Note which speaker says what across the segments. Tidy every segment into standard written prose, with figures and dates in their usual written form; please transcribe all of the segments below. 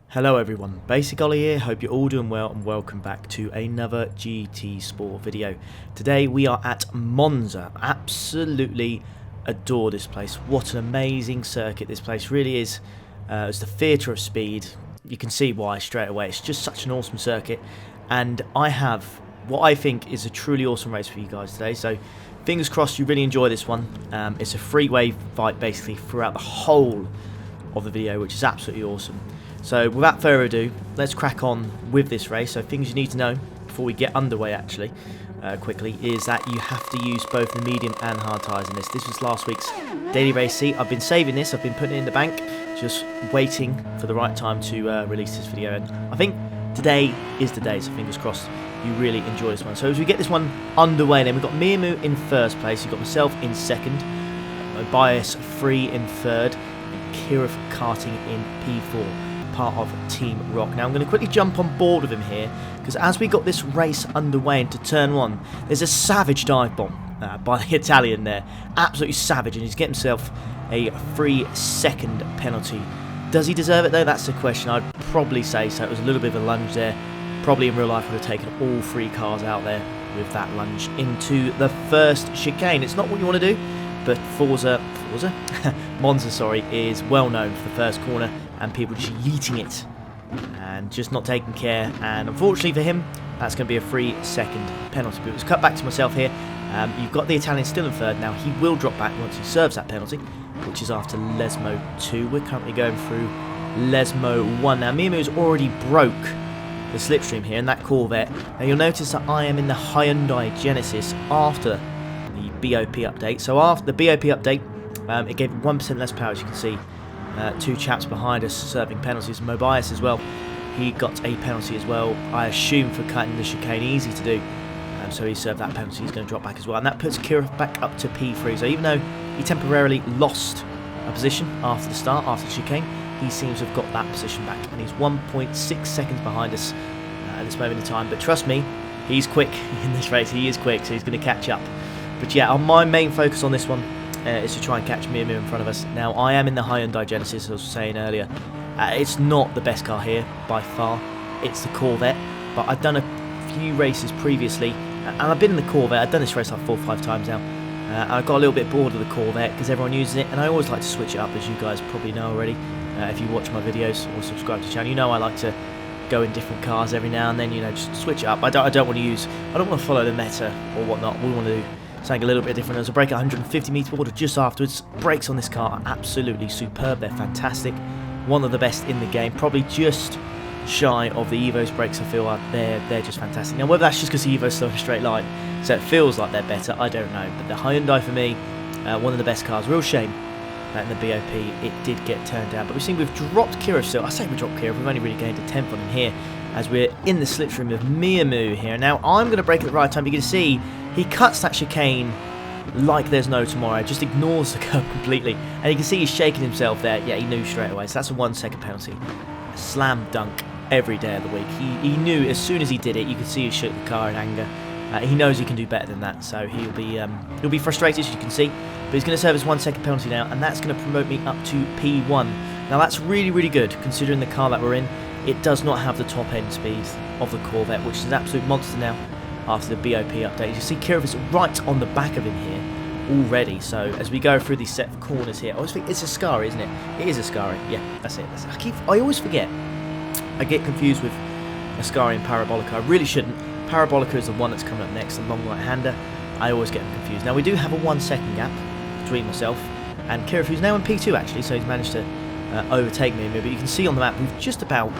Speaker 1: Hello everyone, Basic Ollie here, hope you're all doing well and welcome back to another GT Sport video. Today we are at Monza. Absolutely adore this place. What an amazing circuit this place really is. It's the theatre of speed. You can see why straight away. It's just such an awesome circuit, and I have what I think is a truly awesome race for you guys today. So fingers crossed you really enjoy this one. It's a freeway fight basically throughout the whole of the video, which is absolutely awesome. So without further ado, let's crack on with this race. So things you need to know before we get underway actually, quickly, is that you have to use both the medium and hard tyres in this. This was last week's daily race seat. I've been saving this, I've been putting it in the bank, just waiting for the right time to release this video. And I think today is the day, so fingers crossed you really enjoy this one. So as we get this one underway then, we've got Miamu in first place, you've got myself in second, Bias 3 in third, and Kirif karting in P4. Part of Team Rock. Now I'm going to quickly jump on board with him here, because as we got this race underway into turn 1, there's a savage dive bomb by the Italian there. Absolutely savage, and he's getting himself a 3-second penalty. Does he deserve it though? That's the question. I'd probably say so. It was a little bit of a lunge there. Probably in real life would have taken all 3 cars out there with that lunge into the first chicane. It's not what you want to do, but Monza, sorry, is well known for the first corner and people just yeeting it and just not taking care, and unfortunately for him that's going to be a 3-second penalty. But it was cut back to myself here. You've got the Italian still in third. Now he will drop back once he serves that penalty, which is after Lesmo 2. We're currently going through Lesmo 1. Now Miamu's already broke the slipstream here in that Corvette. Now you'll notice that I am in the Hyundai Genesis after the BOP update. So after the BOP update, it gave 1% less power, as you can see. 2 chaps behind us serving penalties. Mobius as well, he got a penalty as well, I assume for cutting the chicane. Easy to do, so he served that penalty. He's going to drop back as well, and that puts Kirif back up to P3. So even though he temporarily lost a position after the start, after the chicane, he seems to have got that position back, and he's 1.6 seconds behind us at this moment in time. But trust me, he's quick in this race. He is quick, so he's going to catch up. But yeah, my main focus on this one is to try and catch Miamu in front of us. Now I am in the Hyundai Genesis, as I was saying earlier. It's not the best car here by far. It's the Corvette, but I've done a few races previously, and I've been in the Corvette. I've done this race like 4 or 5 times now. I got a little bit bored of the Corvette because everyone uses it, and I always like to switch it up, as you guys probably know already. If you watch my videos or subscribe to the channel, you know I like to go in different cars every now and then. You know, just switch it up. I don't want to follow the meta or whatnot. We want to do something a little bit different. There's a brake at 150 meter border just afterwards. Brakes on this car are absolutely superb. They're fantastic. One of the best in the game. Probably just shy of the Evo's brakes, I feel like. They're just fantastic. Now whether that's just because the Evo's still in a straight line, so it feels like they're better, I don't know. But the Hyundai for me, one of the best cars. Real shame that in the BOP it did get turned down. But we've seen we've dropped Kirif still. I say we dropped Kirif, we've only really gained a 10th on him here, as we're in the slipstream of Miamu here. Now I'm going to brake at the right time. You can see he cuts that chicane like there's no tomorrow, just ignores the curb completely, and you can see he's shaking himself there. Yeah, he knew straight away, so that's a 1-second penalty. A slam dunk every day of the week. He knew as soon as he did it. You could see he shook the car in anger. He knows he can do better than that, so he'll be frustrated, as you can see. But he's going to serve his 1-second penalty now, and that's going to promote me up to P1. Now that's really, really good considering the car that we're in. It does not have the top end speed of the Corvette, which is an absolute monster now after the BOP update. You see Kirif is right on the back of him here already. So as we go through these set of corners here, I always think it's a Ascari, isn't it? It is a Ascari. Yeah, that's it. I always forget. I get confused with Ascari and Parabolica. I really shouldn't. Parabolica is the one that's coming up next, the long right-hander. I always get them confused. Now we do have a 1-second gap between myself and Kirif, who's now in P2 actually, so he's managed to overtake me. But you can see on the map we've just about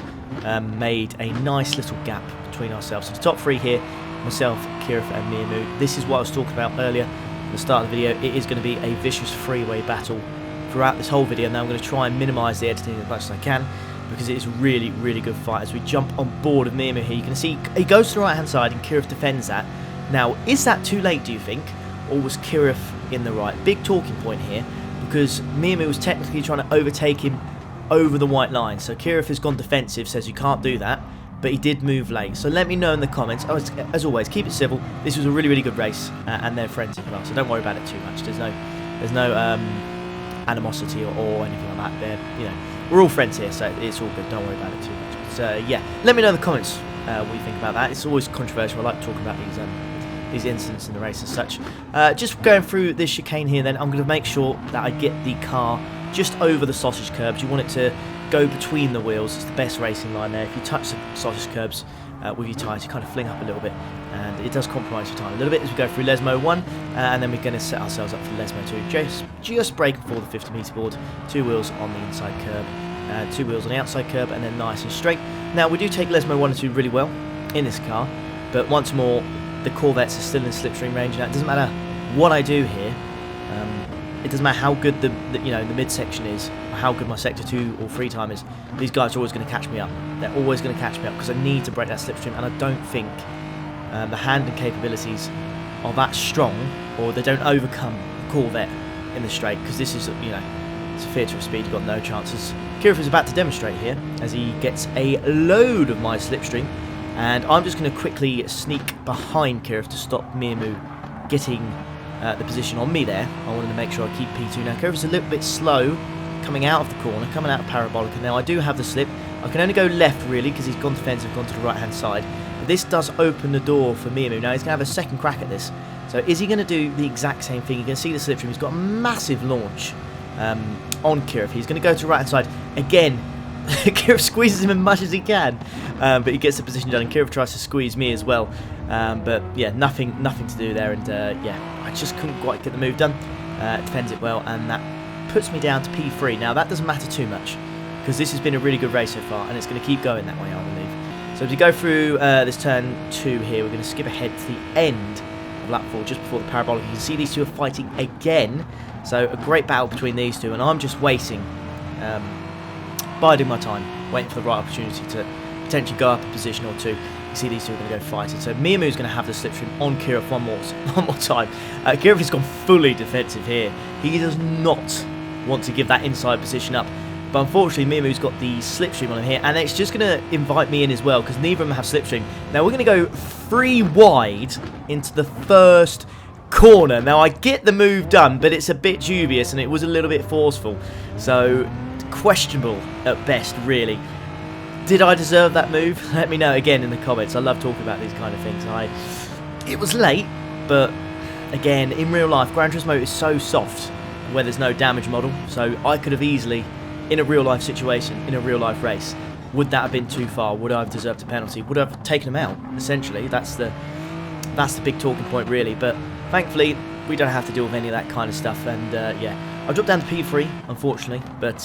Speaker 1: made a nice little gap between ourselves. So the top 3 here, myself, Kirif and Miamu. This is what I was talking about earlier at the start of the video. It is going to be a vicious freeway battle throughout this whole video. Now I'm going to try and minimise the editing as much as I can, because it is a really, really good fight. As we jump on board of Miamu here, you can see he goes to the right hand side and Kirif defends that. Now is that too late, do you think, or was Kirif in the right? Big talking point here, because Miamu was technically trying to overtake him over the white line. So Kirif has gone defensive, says you can't do that, but he did move late. So let me know in the comments. As always, keep it civil. This was a really, really good race, and they're friends as well, so don't worry about it too much. There's no animosity or anything like that. They're, you know, we're all friends here, so it's all good. Don't worry about it too much. So yeah, let me know in the comments what you think about that. It's always controversial. I like talking about these incidents in the race as such. Just going through this chicane here, then I'm going to make sure that I get the car just over the sausage curbs. You want it to go between the wheels. It's the best racing line there. If you touch the sausage curbs with your tyres, you kind of fling up a little bit, and it does compromise your time a little bit as we go through Lesmo 1, and then we're going to set ourselves up for Lesmo 2. Just braking for the 50-metre board, 2 wheels on the inside curb, 2 wheels on the outside curb, and then nice and straight. Now, we do take Lesmo 1 and 2 really well in this car, but once more, the Corvettes are still in slipstream range. Now, it doesn't matter what I do here. It doesn't matter how good the midsection is, or how good my sector 2 or 3 time is. These guys are always going to catch me up. They're always going to catch me up because I need to break that slipstream, and I don't think the handling capabilities are that strong, or they don't overcome the Corvette in the straight, because this is, it's a theatre of speed. You've got no chances. Kirif is about to demonstrate here as he gets a load of my slipstream, and I'm just going to quickly sneak behind Kirif to stop Miamu getting the position on me there. I wanted to make sure I keep P2. Now, Kirif is a little bit slow coming out of the corner, coming out of parabolic, and now I do have the slip. I can only go left, really, because he's gone defensive, gone to the right-hand side. But this does open the door for Miamu. Now, he's going to have a second crack at this. So, is he going to do the exact same thing? You can see the slipstream. He's got a massive launch on Kirif. He's going to go to the right-hand side. Again, Kirif squeezes him as much as he can, but he gets the position done, and Kirif tries to squeeze me as well. But, yeah, nothing to do there, and, yeah, I just couldn't quite get the move done. Defends it well, and that puts me down to P3. Now, that doesn't matter too much, because this has been a really good race so far, and it's going to keep going that way, I believe. So as we go through this turn 2 here, we're going to skip ahead to the end of lap 4, just before the parabolic. You can see these two are fighting again, so a great battle between these two, and I'm just waiting, biding my time, waiting for the right opportunity to potentially go up a position or two. You see these two are going to go fighting. So Miamu's going to have the slipstream on Kirif one more time. Kirif has gone fully defensive here. He does not want to give that inside position up. But unfortunately, Miamu's got the slipstream on him here, and it's just going to invite me in as well, because neither of them have slipstream. Now, we're going to go 3 wide into the first corner. Now, I get the move done, but it's a bit dubious, and it was a little bit forceful. So, questionable at best, really. Did I deserve that move? Let me know again in the comments. I love talking about these kind of things. It was late, but again, in real life, Gran Turismo is so soft where there's no damage model. So I could have easily, in a real life situation, in a real life race, would that have been too far? Would I have deserved a penalty? Would I have taken him out? Essentially, that's the big talking point, really. But thankfully, we don't have to deal with any of that kind of stuff. And yeah, I dropped down to P3, unfortunately, but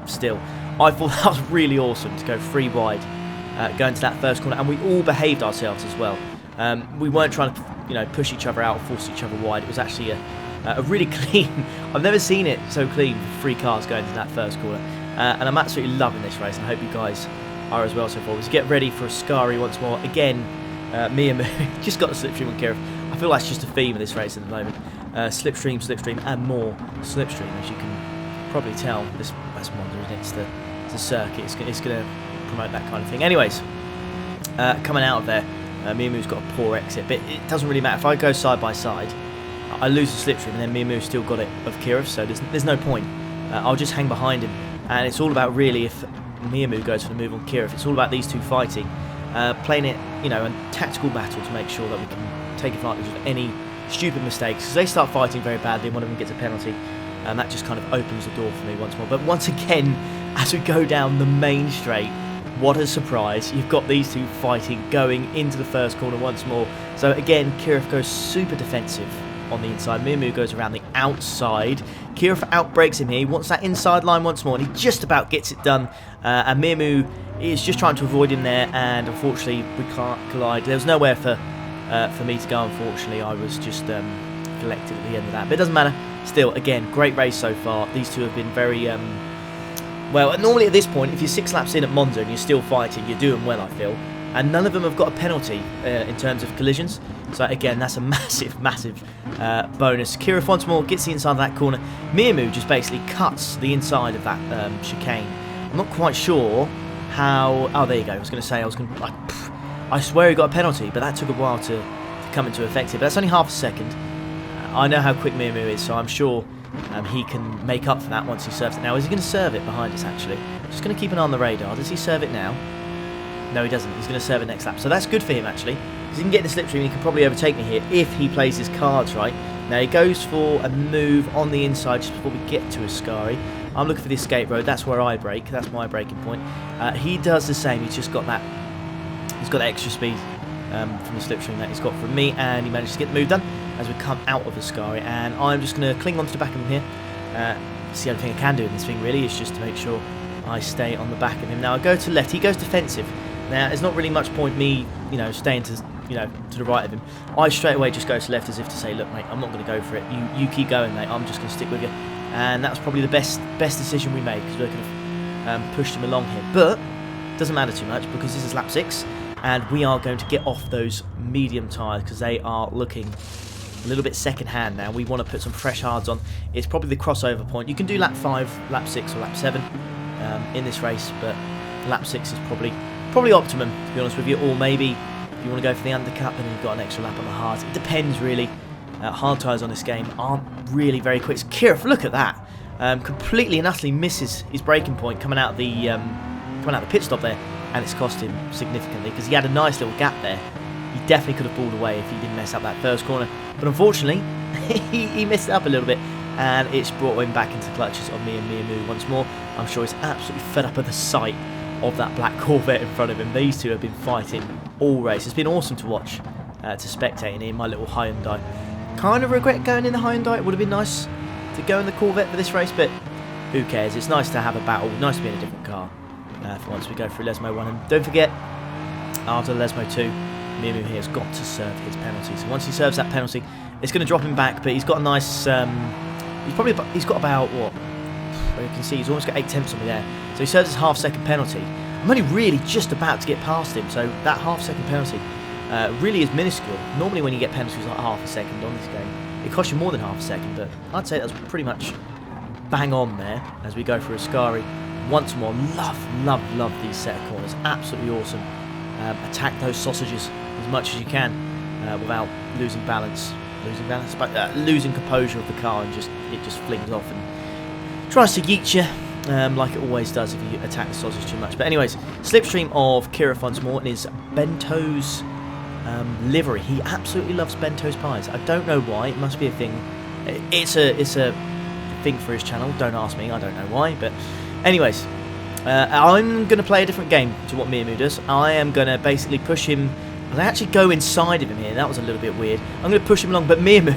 Speaker 1: still, I thought that was really awesome to go 3 wide, going to that first corner, and we all behaved ourselves as well. We weren't trying to, push each other out or force each other wide. It was actually a really clean. I've never seen it so clean with 3 cars going into that first corner, and I'm absolutely loving this race. And I hope you guys are as well so far. Let's get ready for a Ascari once more. Again, Miamu just got the slipstream on Kirif. I feel like it's just a theme of this race at the moment. Slipstream, and more slipstream, as you can probably tell. That's Monza, isn't it? It's the circuit. It's going to promote that kind of thing. Anyways, coming out of there, Miamu's got a poor exit, but it doesn't really matter. If I go side by side, I lose the slipstream, and then Miamu's still got it of Kirif, so there's no point. I'll just hang behind him, and it's all about, really, if Miamu goes for the move on Kirif, it's all about these two fighting, playing it, a tactical battle to make sure that we can take advantage of any stupid mistakes, because they start fighting very badly, and one of them gets a penalty, and that just kind of opens the door for me once more. But once again, as we go down the main straight, what a surprise, you've got these two fighting going into the first corner once more. So again, Kirif goes super defensive on the inside, Miamu goes around the outside, Kirif outbrakes him here, he wants that inside line once more, and he just about gets it done, and Miamu is just trying to avoid him there, and unfortunately we can't collide. There was nowhere for me to go, unfortunately. I was just collected at the end of that, but it doesn't matter. Still, again, great race so far. These two have been very well, normally at this point, if you're 6 laps in at Monza and you're still fighting, you're doing well, I feel. And none of them have got a penalty in terms of collisions. So again, that's a massive bonus. Kirif once more gets the inside of that corner. Miamu just basically cuts the inside of that chicane. I'm not quite sure how. Oh, there you go. I swear he got a penalty, but that took a while to come into effect here. But that's only half a second. I know how quick Miamu is, so I'm sure he can make up for that once he serves it. Now, is he going to serve it behind us, actually? Just going to keep an eye on the radar. Does he serve it now? No, he doesn't. He's going to serve it next lap. So that's good for him, actually. Because he can get in the slipstream, he can probably overtake me here if he plays his cards right. Now, he goes for a move on the inside just before we get to Ascari. I'm looking for the escape road. That's where I brake. That's my braking point. He does the same. He's just got that. He's got that extra speed from the slipstream that he's got from me, and he managed to get the move done as we come out of Ascari. And I'm just going to cling onto the back of him here. It's the only thing I can do in this thing, really, is just to make sure I stay on the back of him. Now, I go to left. He goes defensive. Now, there's not really much point me, staying to the right of him. I straight away just go to left as if to say, look, mate, I'm not going to go for it. You keep going, mate. I'm just going to stick with you. And that was probably the best decision we made, because we could have pushed him along here. But it doesn't matter too much, because this is lap 6, and we are going to get off those medium tyres because they are looking a little bit second hand now. We want to put some fresh hards on. It's probably the crossover point. You can do lap 5, lap 6 or lap 7 in this race, but lap 6 is probably optimum, to be honest with you. Or maybe if you want to go for the undercut, then you've got an extra lap on the hards. It depends, really. Hard tyres on this game aren't really very quick. So Kirif, look at that. Completely and utterly misses his braking point coming out the pit stop there, and it's cost him significantly because he had a nice little gap there. He definitely could have pulled away if he didn't mess up that first corner, but unfortunately he messed it up a little bit, and it's brought him back into the clutches of me and Miamu once more. I'm sure he's absolutely fed up at the sight of that black Corvette in front of him. These two have been fighting all race. It's been awesome to watch, to spectate in my little Hyundai. Kind of regret going in the Hyundai. It would have been nice to go in the Corvette for this race, but who cares? It's nice to have a battle, nice to be in a different car for once we go through Lesmo 1. And don't forget, after Lesmo 2, Miamu here has got to serve his penalty. So once he serves that penalty, it's going to drop him back, but he's got a nice, he's got about, what, you can see he's almost got 8 tenths on me there. So he serves his half-second penalty. I'm only really just about to get past him, so that half-second penalty really is minuscule. Normally when you get penalties like half a second on this game, it costs you more than half a second, but I'd say that's pretty much bang on there as we go through Ascari. Once more, love these set of corners. Absolutely awesome. Attack those sausages as much as you can without losing balance. But losing composure of the car, and it just flings off and tries to yeet you like it always does if you attack the sausage too much. But anyways, slipstream of Kirif once more in his Bento's livery. He absolutely loves Bento's pies. I don't know why. It must be a thing. It's a thing for his channel. Don't ask me. I don't know why. But anyways, I'm going to play a different game to what Miamu does. I am going to basically push him. I actually go inside of him here. That was a little bit weird. I'm going to push him along, but Miamu,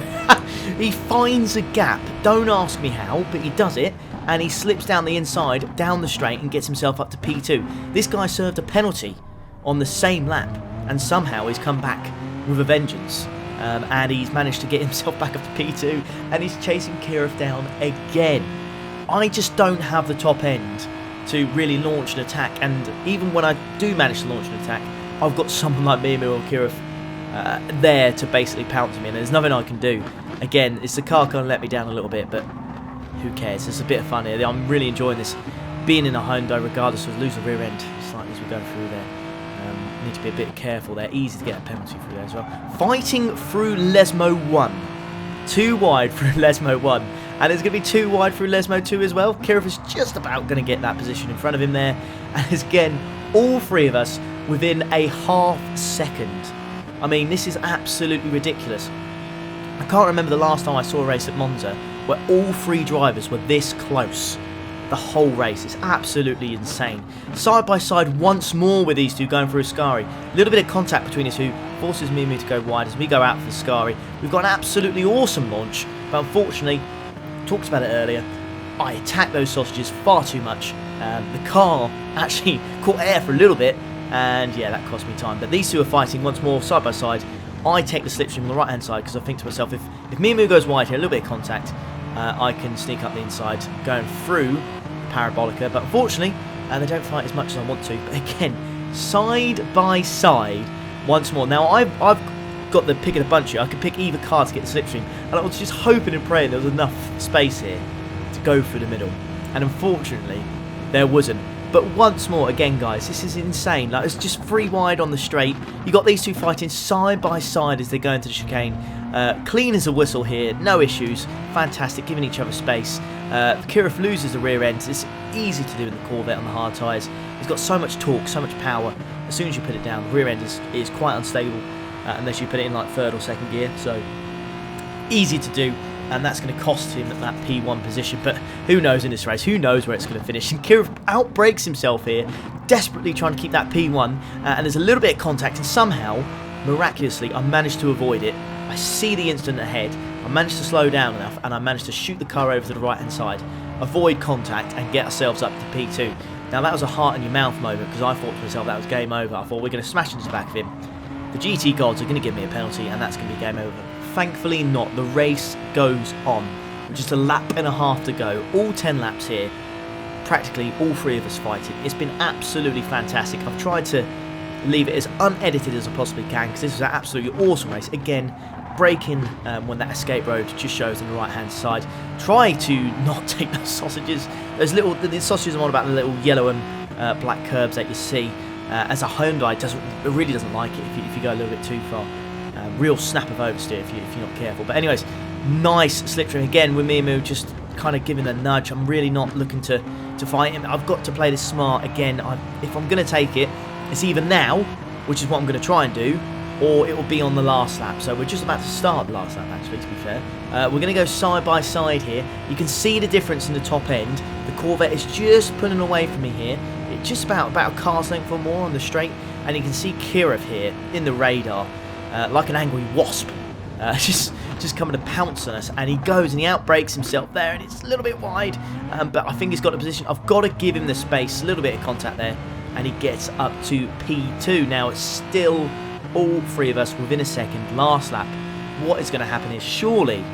Speaker 1: he finds a gap. Don't ask me how, but he does it. And he slips down the inside, down the straight, and gets himself up to P2. This guy served a penalty on the same lap, and somehow he's come back with a vengeance. And he's managed to get himself back up to P2, and he's chasing Kirif down again. I just don't have the top end to really launch an attack, and even when I do manage to launch an attack, I've got someone like Miamu or Kirif there to basically pounce me, and there's nothing I can do. Again, it's the car going to let me down a little bit, but who cares? It's a bit of fun here. I'm really enjoying this, being in a Hyundai regardless of losing rear end slightly as we go through there. Need to be a bit careful there. Easy to get a penalty through there as well. Fighting through Lesmo 1. Too wide through Lesmo 1. And it's going to be too wide through Lesmo 2 as well. Kirif is just about going to get that position in front of him there. And again, all three of us within a half second. I mean, this is absolutely ridiculous. I can't remember the last time I saw a race at Monza where all three drivers were this close the whole race. It's absolutely insane. Side by side once more with these two going through Ascari. A little bit of contact between us two forces Miamu to go wide as we go out for Ascari. We've got an absolutely awesome launch, but unfortunately, talked about it earlier, I attacked those sausages far too much. The car actually caught air for a little bit, and yeah, that cost me time. But these two are fighting once more side by side. I take the slipstream on the right hand side because I think to myself, if Miamu goes wide here, a little bit of contact, I can sneak up the inside going through Parabolica, but unfortunately they don't fight as much as I want to. But again, side by side once more. Now I've got the pick of the bunch here. I could pick either car to get the slipstream, and I was just hoping and praying there was enough space here to go through the middle, and unfortunately there wasn't. But once more, again guys, this is insane. Like, it's just 3 wide on the straight. You got these two fighting side by side as they go into the chicane. Clean as a whistle here, no issues. Fantastic, giving each other space. Kirif loses the rear end. It's easy to do in the Corvette on the hard tyres. It's got so much torque, so much power. As soon as you put it down, the rear end is quite unstable unless you put it in like third or second gear. So easy to do, and that's going to cost him that P1 position. But who knows in this race? Who knows where it's going to finish? And Kirov outbrakes himself here, desperately trying to keep that P1, and there's a little bit of contact, and somehow, miraculously, I managed to avoid it. I see the incident ahead, I managed to slow down enough, and I managed to shoot the car over to the right hand side, avoid contact, and get ourselves up to P2. Now that was a heart in your mouth moment, because I thought to myself that was game over. I thought we're going to smash into the back of him. The GT gods are going to give me a penalty, and that's going to be game over. Thankfully not. The race goes on. With just a lap and a half to go. All 10 laps here. Practically all three of us fighting. It's been absolutely fantastic. I've tried to leave it as unedited as I possibly can, because this was an absolutely awesome race. Again, braking when that escape road just shows on the right hand side. Try to not take those sausages. The sausages I'm on about, the little yellow and black curbs that you see. As a Hyundai, it really doesn't like it if you go a little bit too far. Real snap of oversteer if you're not careful. But anyways, nice slipstream again with Mimu, just kind of giving a nudge. I'm really not looking to fight him. I've got to play this smart again. If I'm going to take it, it's either now, which is what I'm going to try and do, or it will be on the last lap. So we're just about to start the last lap, actually, to be fair. We're going to go side by side here. You can see the difference in the top end. The Corvette is just pulling away from me here. It's just about a car's length or more on the straight. And you can see Kirov here in the radar, like an angry wasp, just coming to pounce on us. And he goes and he outbrakes himself there, and it's a little bit wide. But I think he's got the position. I've got to give him the space, a little bit of contact there. And he gets up to P2. Now it's still all three of us within a second. Last lap. What is going to happen is surely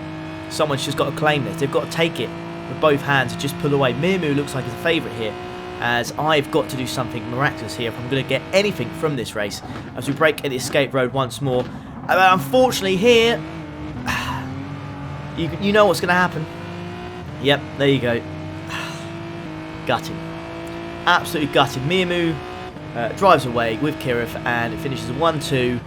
Speaker 1: someone's just got to claim this. They've got to take it with both hands and just pull away. Mimu looks like he's a favourite here, as I've got to do something miraculous here if I'm going to get anything from this race, as we brake at the escape road once more. Unfortunately here, you know what's going to happen. Yep, there you go. Gutted. Absolutely gutted. Mimu drives away with Kirov, and it finishes a 1-2.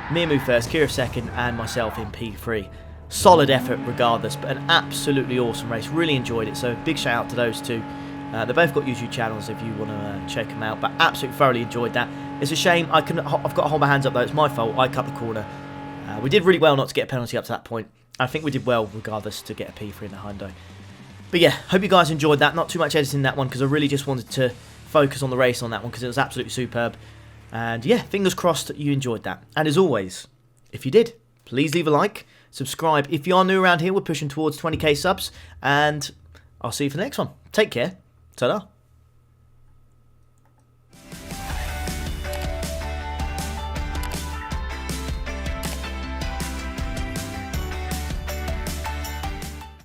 Speaker 1: Mimu first, Kirov second, and myself in P3. Solid effort regardless, but an absolutely awesome race. Really enjoyed it, so big shout out to those two. They both got YouTube channels if you want to check them out, but absolutely thoroughly enjoyed that. It's a shame I've got to hold my hands up though. It's my fault. I cut the corner. We did really well not to get a penalty up to that point. I think we did well regardless to get a P3 in the Hyundai. But yeah, hope you guys enjoyed that. Not too much editing that one, because I really just wanted to focus on the race on that one, because it was absolutely superb. And yeah, fingers crossed that you enjoyed that. And as always, if you did, please leave a like, subscribe. If you are new around here, we're pushing towards 20k subs, and I'll see you for the next one. Take care. Ta-da.